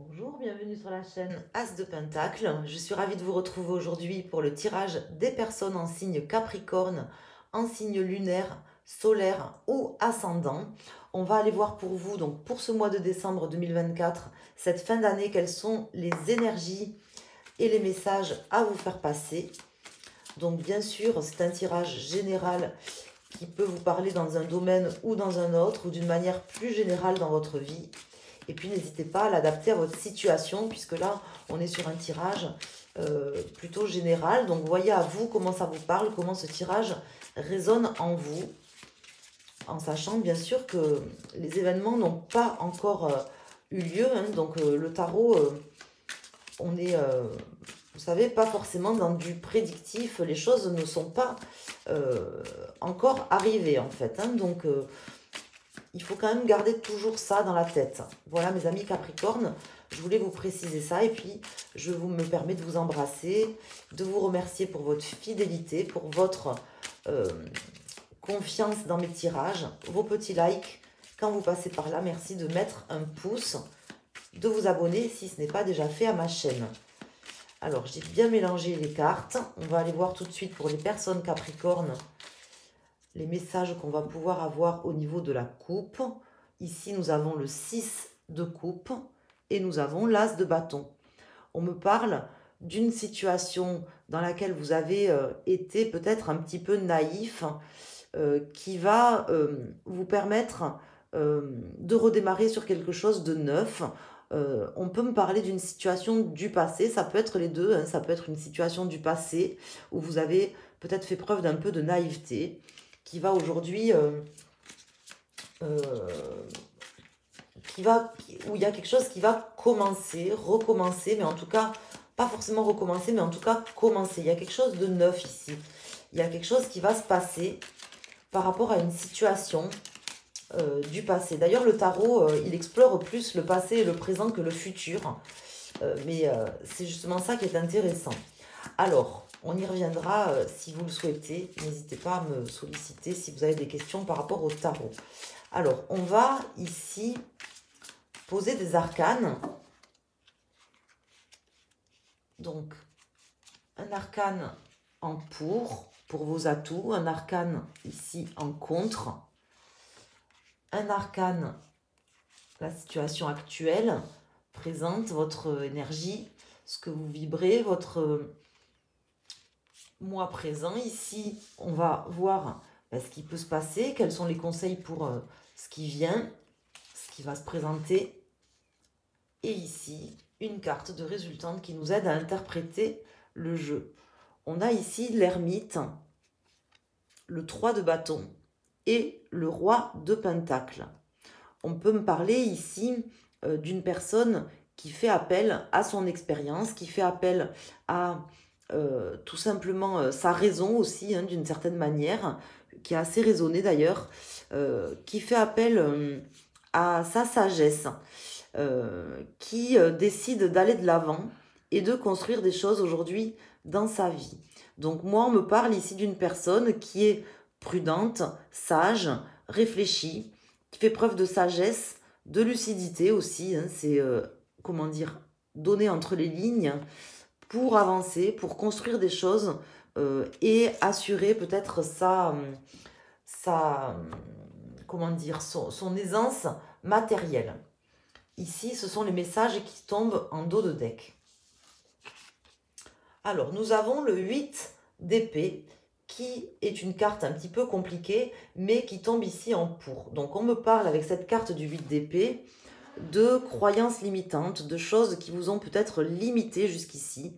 Bonjour, bienvenue sur la chaîne As de Pentacle. Je suis ravie de vous retrouver aujourd'hui pour le tirage des personnes en signe Capricorne, en signe lunaire, solaire ou ascendant. On va aller voir pour vous, donc pour ce mois de décembre 2024, cette fin d'année, quelles sont les énergies et les messages à vous faire passer. Donc bien sûr, c'est un tirage général qui peut vous parler dans un domaine ou dans un autre, ou d'une manière plus générale dans votre vie. Et puis n'hésitez pas à l'adapter à votre situation, puisque là, on est sur un tirage plutôt général. Donc voyez à vous comment ça vous parle, comment ce tirage résonne en vous, en sachant bien sûr que les événements n'ont pas encore eu lieu. Donc le tarot, on est, vous savez, pas forcément dans du prédictif. Les choses ne sont pas encore arrivées en fait. Donc il faut quand même garder toujours ça dans la tête. Voilà mes amis Capricorne, je voulais vous préciser ça et puis je me permets de vous embrasser, de vous remercier pour votre fidélité, pour votre confiance dans mes tirages, vos petits likes. Quand vous passez par là, merci de mettre un pouce, de vous abonner si ce n'est pas déjà fait à ma chaîne. Alors, j'ai bien mélangé les cartes. On va aller voir tout de suite pour les personnes Capricorne les messages qu'on va pouvoir avoir au niveau de la coupe. Ici, nous avons le 6 de coupe et nous avons l'as de bâton. On me parle d'une situation dans laquelle vous avez été peut-être un petit peu naïf, qui va vous permettre de redémarrer sur quelque chose de neuf. On peut me parler d'une situation du passé, ça peut être les deux, ça peut être une situation du passé où vous avez peut-être fait preuve d'un peu de naïveté, qui va aujourd'hui, où il y a quelque chose qui va commencer, recommencer, mais en tout cas, pas forcément recommencer, mais en tout cas commencer. Il y a quelque chose de neuf ici. Il y a quelque chose qui va se passer par rapport à une situation du passé. D'ailleurs, le tarot, il explore plus le passé et le présent que le futur. Mais c'est justement ça qui est intéressant. Alors, on y reviendra si vous le souhaitez. N'hésitez pas à me solliciter si vous avez des questions par rapport au tarot. Alors, on va ici poser des arcanes. Donc, un arcane en pour vos atouts. Un arcane ici en contre. Un arcane, la situation actuelle, présente votre énergie, ce que vous vibrez, votre mois présent. Ici, on va voir ce qui peut se passer, quels sont les conseils pour ce qui vient, ce qui va se présenter. Et ici, une carte de résultante qui nous aide à interpréter le jeu. On a ici l'ermite, le 3 de bâton et le roi de pentacle. On peut me parler ici d'une personne qui fait appel à son expérience, qui fait appel à tout simplement sa raison aussi, d'une certaine manière, qui est assez raisonnée d'ailleurs, qui fait appel à sa sagesse, qui décide d'aller de l'avant et de construire des choses aujourd'hui dans sa vie. Donc moi, on me parle ici d'une personne qui est prudente, sage, réfléchie, qui fait preuve de sagesse, de lucidité aussi. C'est, comment dire, donner entre les lignes pour avancer, pour construire des choses et assurer peut-être comment dire, son aisance matérielle. Ici, ce sont les messages qui tombent en dos de deck. Alors, nous avons le 8 d'épée, qui est une carte un petit peu compliquée, mais qui tombe ici en pour. Donc, on me parle avec cette carte du 8 d'épée de croyances limitantes, de choses qui vous ont peut-être limité jusqu'ici.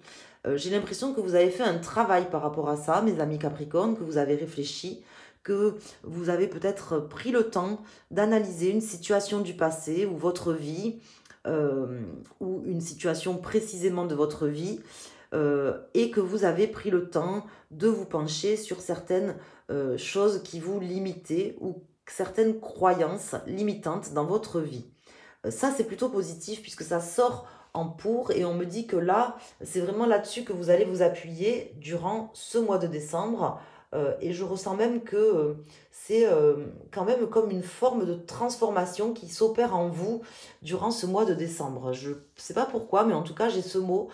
J'ai l'impression que vous avez fait un travail par rapport à ça, mes amis Capricorne, que vous avez réfléchi, que vous avez peut-être pris le temps d'analyser une situation du passé ou votre vie, ou une situation précisément de votre vie, et que vous avez pris le temps de vous pencher sur certaines choses qui vous limitaient ou certaines croyances limitantes dans votre vie. Ça, c'est plutôt positif puisque ça sort en pour et on me dit que là, c'est vraiment là-dessus que vous allez vous appuyer durant ce mois de décembre et je ressens même que c'est quand même comme une forme de transformation qui s'opère en vous durant ce mois de décembre. Je ne sais pas pourquoi, mais en tout cas, j'ai ce mot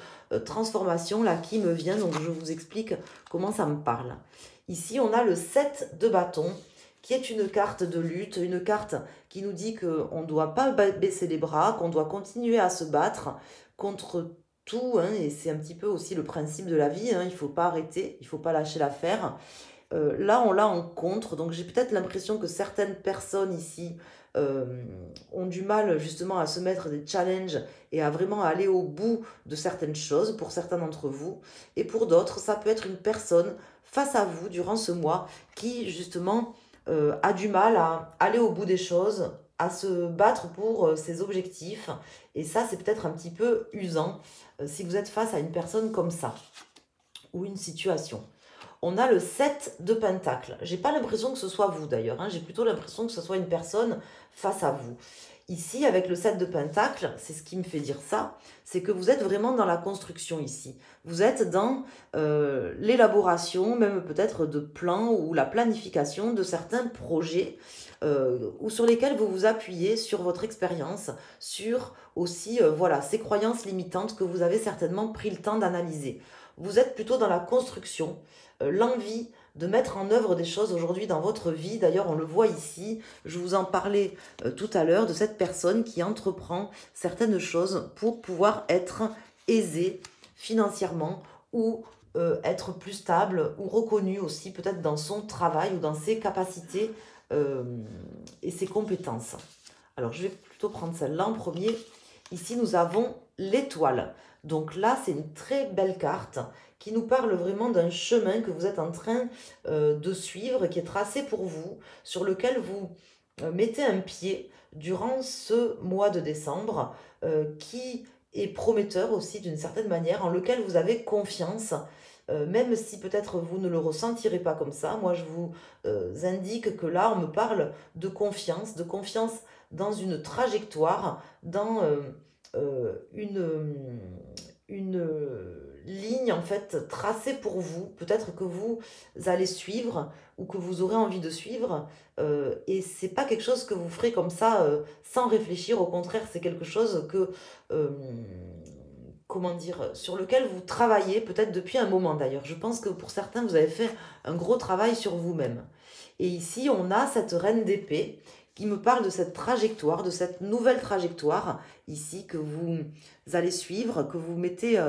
transformation là qui me vient, donc je vous explique comment ça me parle. Ici, on a le 7 de bâton, qui est une carte de lutte, une carte qui nous dit qu'on ne doit pas baisser les bras, qu'on doit continuer à se battre contre tout, hein, et c'est un petit peu aussi le principe de la vie, hein, il ne faut pas arrêter, il ne faut pas lâcher l'affaire. Là, on l'a en contre, donc j'ai peut-être l'impression que certaines personnes ici ont du mal justement à se mettre des challenges et à vraiment aller au bout de certaines choses pour certains d'entre vous. Et pour d'autres, ça peut être une personne face à vous durant ce mois qui justement a du mal à aller au bout des choses, à se battre pour ses objectifs. Et ça, c'est peut-être un petit peu usant si vous êtes face à une personne comme ça ou une situation. On a le 7 de Pentacle. J'ai pas l'impression que ce soit vous d'ailleurs, hein. J'ai plutôt l'impression que ce soit une personne face à vous. Ici, avec le 7 de Pentacle, c'est ce qui me fait dire ça, c'est que vous êtes vraiment dans la construction ici. Vous êtes dans l'élaboration, même peut-être de plans ou la planification de certains projets ou sur lesquels vous vous appuyez sur votre expérience, sur aussi voilà, ces croyances limitantes que vous avez certainement pris le temps d'analyser. Vous êtes plutôt dans la construction, l'envie de mettre en œuvre des choses aujourd'hui dans votre vie. D'ailleurs, on le voit ici, je vous en parlais tout à l'heure, de cette personne qui entreprend certaines choses pour pouvoir être aisée financièrement ou être plus stable ou reconnue aussi peut-être dans son travail ou dans ses capacités et ses compétences. Alors, je vais plutôt prendre celle-là en premier. Ici, nous avons l'étoile. Donc là, c'est une très belle carte qui nous parle vraiment d'un chemin que vous êtes en train de suivre, qui est tracé pour vous, sur lequel vous mettez un pied durant ce mois de décembre, qui est prometteur aussi d'une certaine manière, en lequel vous avez confiance, même si peut-être vous ne le ressentirez pas comme ça. Moi, je vous indique que là, on me parle de confiance dans une trajectoire, dans une ligne en fait tracée pour vous, peut-être que vous allez suivre ou que vous aurez envie de suivre, et c'est pas quelque chose que vous ferez comme ça sans réfléchir. Au contraire, c'est quelque chose que comment dire, sur lequel vous travaillez peut-être depuis un moment. D'ailleurs, je pense que pour certains, vous avez fait un gros travail sur vous-même. Et ici, on a cette reine d'épée qui me parle de cette trajectoire, de cette nouvelle trajectoire ici que vous allez suivre, que vous mettez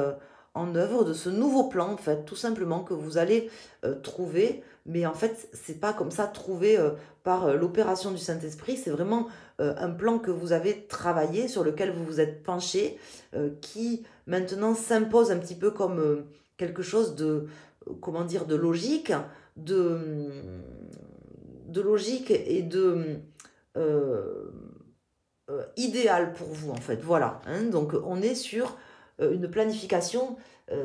en œuvre, de ce nouveau plan en fait, tout simplement que vous allez trouver. Mais en fait, c'est pas comme ça trouvé par l'opération du Saint-Esprit, c'est vraiment un plan que vous avez travaillé, sur lequel vous vous êtes penché, qui maintenant s'impose un petit peu comme quelque chose de, comment dire, de logique, de logique et de idéal pour vous en fait, voilà, hein. Donc on est sur une planification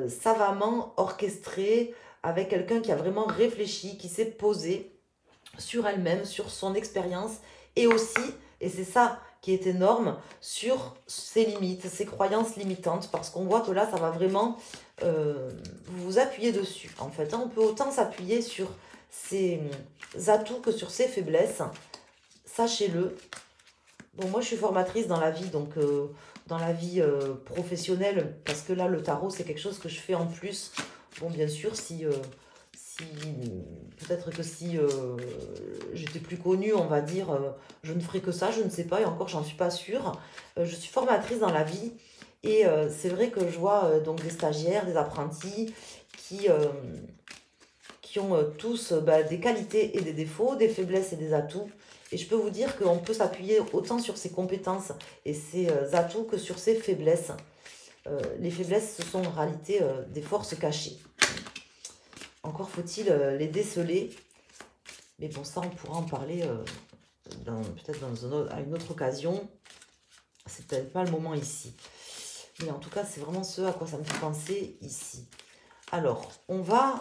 savamment orchestrée, avec quelqu'un qui a vraiment réfléchi, qui s'est posé sur elle-même, sur son expérience, et aussi, et c'est ça qui est énorme, sur ses limites, ses croyances limitantes, parce qu'on voit que là, ça va vraiment vous appuyer dessus. En fait, hein, on peut autant s'appuyer sur ses atouts que sur ses faiblesses, sachez-le. Bon, moi, je suis formatrice dans la vie, donc dans la vie professionnelle, parce que là, le tarot, c'est quelque chose que je fais en plus. Bon, bien sûr, si peut-être que si j'étais plus connue, on va dire, je ne ferais que ça, je ne sais pas, et encore, j'en suis pas sûre. Je suis formatrice dans la vie, et c'est vrai que je vois donc des stagiaires, des apprentis qui ont tous des qualités et des défauts, des faiblesses et des atouts. Et je peux vous dire qu'on peut s'appuyer autant sur ses compétences et ses atouts que sur ses faiblesses. Les faiblesses, ce sont en réalité des forces cachées. Encore faut-il les déceler. Mais bon, ça, on pourra en parler peut-être à une autre occasion. C'est peut-être pas le moment ici. Mais en tout cas, c'est vraiment ce à quoi ça me fait penser ici. Alors, on va...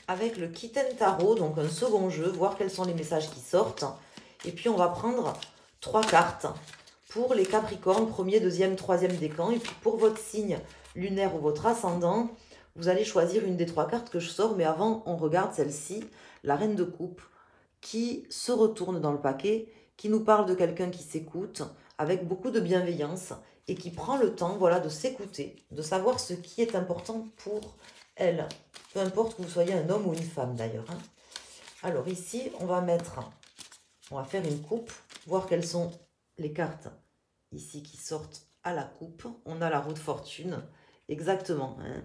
avec le Kitten Tarot, donc un second jeu, voir quels sont les messages qui sortent. Et puis, on va prendre 3 cartes pour les Capricornes, premier, deuxième, troisième décan. Et puis, pour votre signe lunaire ou votre ascendant, vous allez choisir une des 3 cartes que je sors. Mais avant, on regarde celle-ci, la reine de coupe, qui se retourne dans le paquet, qui nous parle de quelqu'un qui s'écoute avec beaucoup de bienveillance et qui prend le temps, voilà, de s'écouter, de savoir ce qui est important pour elle. Peu importe que vous soyez un homme ou une femme d'ailleurs. Hein. Alors ici, on va faire une coupe, voir quelles sont les cartes ici qui sortent à la coupe. On a la roue de fortune, exactement. Hein.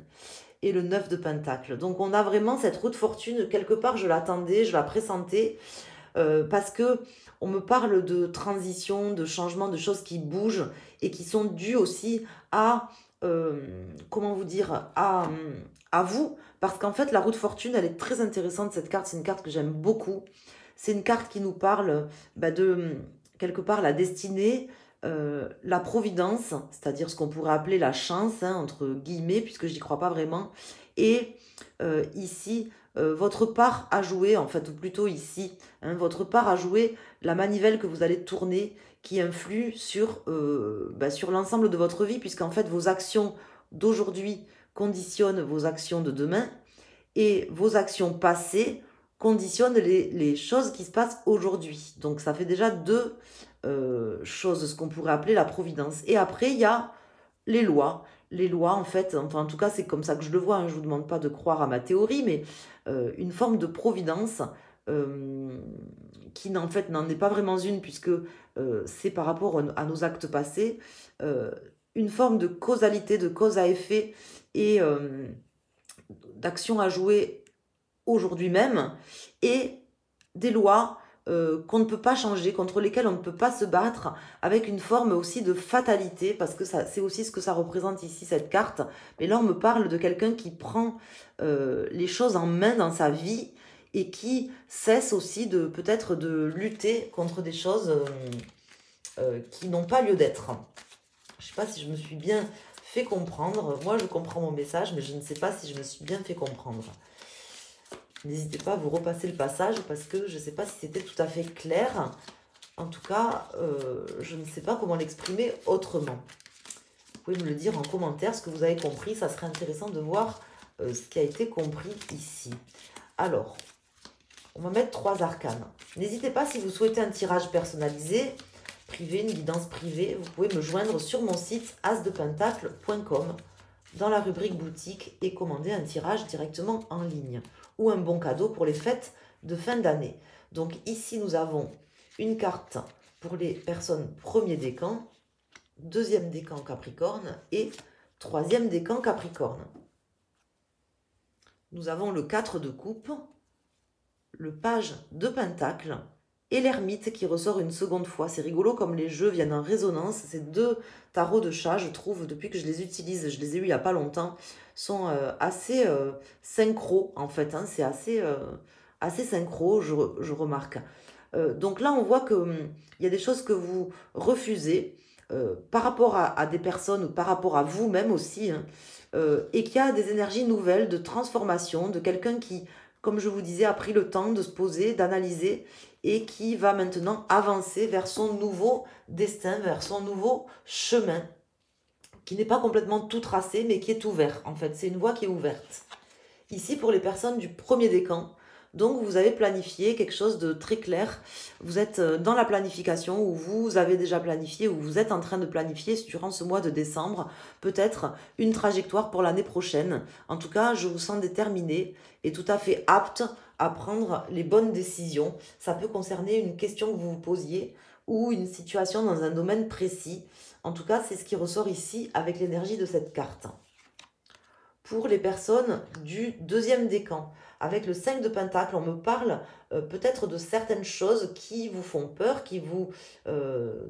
Et le 9 de pentacle. Donc on a vraiment cette roue de fortune, quelque part je l'attendais, je la pressentais, parce que on me parle de transition, de changement, de choses qui bougent et qui sont dues aussi à, comment vous dire, à vous. Parce qu'en fait, la roue de fortune, elle est très intéressante, cette carte. C'est une carte que j'aime beaucoup. C'est une carte qui nous parle de, quelque part, la destinée, la providence, c'est-à-dire ce qu'on pourrait appeler la chance, hein, entre guillemets, puisque je n'y crois pas vraiment. Et ici, votre part à jouer, en fait, ou plutôt ici, hein, votre part à jouer, la manivelle que vous allez tourner, qui influe sur l'ensemble de votre vie, puisqu'en fait, vos actions d'aujourd'hui conditionnent vos actions de demain, et vos actions passées conditionnent les choses qui se passent aujourd'hui. Donc, ça fait déjà 2 choses, ce qu'on pourrait appeler la providence. Et après, il y a les lois. Les lois, en fait, enfin, en tout cas, c'est comme ça que je le vois. Hein, je ne vous demande pas de croire à ma théorie, mais une forme de providence qui, en fait, n'en est pas vraiment une, puisque c'est par rapport à nos actes passés, une forme de causalité, de cause à effet et d'action à jouer aujourd'hui même, et des lois qu'on ne peut pas changer, contre lesquelles on ne peut pas se battre, avec une forme aussi de fatalité, parce que c'est aussi ce que ça représente ici, cette carte. Mais là, on me parle de quelqu'un qui prend les choses en main dans sa vie, et qui cesse aussi peut-être de lutter contre des choses qui n'ont pas lieu d'être. Je ne sais pas si je me suis bien fait comprendre. Moi, je comprends mon message, mais je ne sais pas si je me suis bien fait comprendre. N'hésitez pas à vous repasser le passage, parce que je ne sais pas si c'était tout à fait clair. En tout cas, je ne sais pas comment l'exprimer autrement. Vous pouvez me le dire en commentaire, ce que vous avez compris. Ça serait intéressant de voir ce qui a été compris ici. Alors, on va mettre 3 arcanes. N'hésitez pas, si vous souhaitez un tirage personnalisé, privé, une guidance privée, vous pouvez me joindre sur mon site asdepentacle.com dans la rubrique boutique et commander un tirage directement en ligne, ou un bon cadeau pour les fêtes de fin d'année. Donc ici, nous avons une carte pour les personnes premier décan, deuxième décan Capricorne et troisième décan Capricorne. Nous avons le 4 de coupe, le page de pentacle et l'ermite qui ressort une seconde fois. C'est rigolo comme les jeux viennent en résonance. Ces 2 tarots de chat, je trouve, depuis que je les utilise, je les ai eus il n'y a pas longtemps, sont assez synchro en fait. Hein, c'est assez synchro, je remarque. Donc là, on voit qu'il y a des choses que vous refusez par rapport à des personnes ou par rapport à vous-même aussi, hein, et qu'il y a des énergies nouvelles de transformation, de quelqu'un qui, comme je vous disais, a pris le temps de se poser, d'analyser, et qui va maintenant avancer vers son nouveau destin, vers son nouveau chemin, qui n'est pas complètement tout tracé, mais qui est ouvert. En fait, c'est une voie qui est ouverte. Ici, pour les personnes du premier décan, donc vous avez planifié quelque chose de très clair. Vous êtes dans la planification, ou vous avez déjà planifié, ou vous êtes en train de planifier durant ce mois de décembre, peut-être une trajectoire pour l'année prochaine. En tout cas, je vous sens déterminé et tout à fait apte à prendre les bonnes décisions. Ça peut concerner une question que vous vous posiez ou une situation dans un domaine précis. En tout cas, c'est ce qui ressort ici avec l'énergie de cette carte. Pour les personnes du deuxième décan, avec le 5 de pentacle, on me parle peut-être de certaines choses qui vous font peur, qui vous,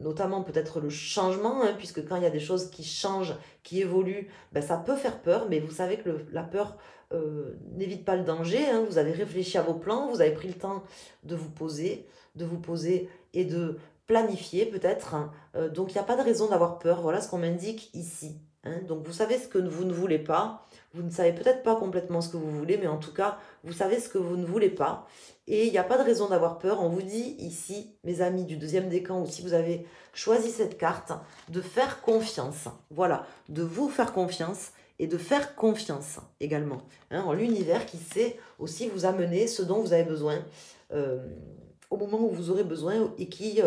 notamment peut-être le changement, hein, puisque quand il y a des choses qui changent, qui évoluent, ben, ça peut faire peur, mais vous savez que la peur n'évite pas le danger. Hein, vous avez réfléchi à vos plans, vous avez pris le temps de vous poser et de planifier peut-être. Hein, donc il n'y a pas de raison d'avoir peur, voilà ce qu'on m'indique ici. Hein, donc vous savez ce que vous ne voulez pas. Vous ne savez peut-être pas complètement ce que vous voulez, mais en tout cas, vous savez ce que vous ne voulez pas. Et il n'y a pas de raison d'avoir peur. On vous dit ici, mes amis du deuxième décan, ou si vous avez choisi cette carte, de faire confiance. Voilà, de vous faire confiance et de faire confiance également. Hein, en l'univers qui sait aussi vous amener ce dont vous avez besoin au moment où vous aurez besoin et qui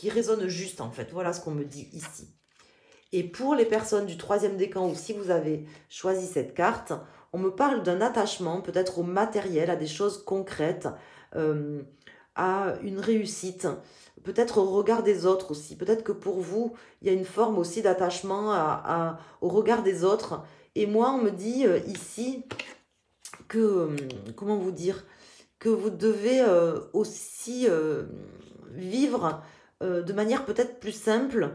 résonne juste en fait. Voilà ce qu'on me dit ici. Et pour les personnes du troisième décan, ou si vous avez choisi cette carte, on me parle d'un attachement peut-être au matériel, à des choses concrètes, à une réussite, peut-être au regard des autres aussi. Peut-être que pour vous, il y a une forme aussi d'attachement au regard des autres. Et moi, on me dit ici que, comment vous dire, que vous devez aussi vivre de manière peut-être plus simple,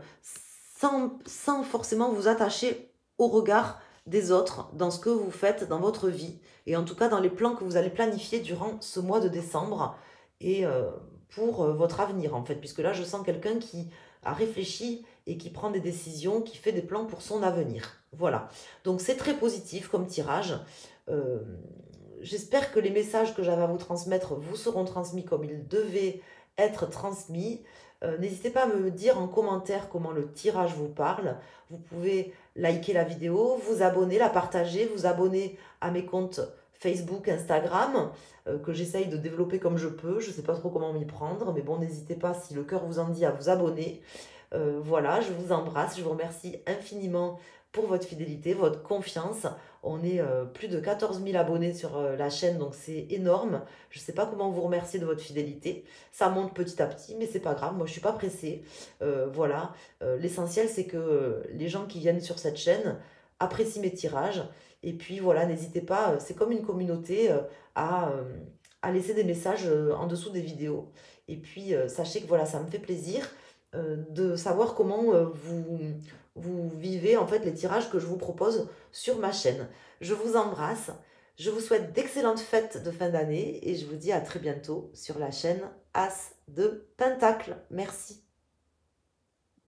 sans forcément vous attacher au regard des autres dans ce que vous faites dans votre vie. Et en tout cas dans les plans que vous allez planifier durant ce mois de décembre et pour votre avenir en fait. Puisque là je sens quelqu'un qui a réfléchi et qui prend des décisions, qui fait des plans pour son avenir. Voilà. Donc c'est très positif comme tirage. J'espère que les messages que j'avais à vous transmettre vous seront transmis comme ils devaient être transmis. N'hésitez pas à me dire en commentaire comment le tirage vous parle. Vous pouvez liker la vidéo, vous abonner, la partager, vous abonner à mes comptes Facebook, Instagram, que j'essaye de développer comme je peux. Je ne sais pas trop comment m'y prendre, mais bon, n'hésitez pas, si le cœur vous en dit, à vous abonner. Voilà, je vous embrasse, je vous remercie infiniment pour votre fidélité, votre confiance. On est plus de 14 000 abonnés sur la chaîne, donc c'est énorme. Je ne sais pas comment vous remercier de votre fidélité. Ça monte petit à petit, mais c'est pas grave. Moi, je ne suis pas pressée. Voilà. L'essentiel, c'est que les gens qui viennent sur cette chaîne apprécient mes tirages. Et puis voilà, n'hésitez pas, c'est comme une communauté, à laisser des messages en dessous des vidéos. Et puis, sachez que voilà, ça me fait plaisir de savoir comment vous vivez en fait les tirages que je vous propose sur ma chaîne. Je vous embrasse, je vous souhaite d'excellentes fêtes de fin d'année et je vous dis à très bientôt sur la chaîne As de Pentacle. Merci.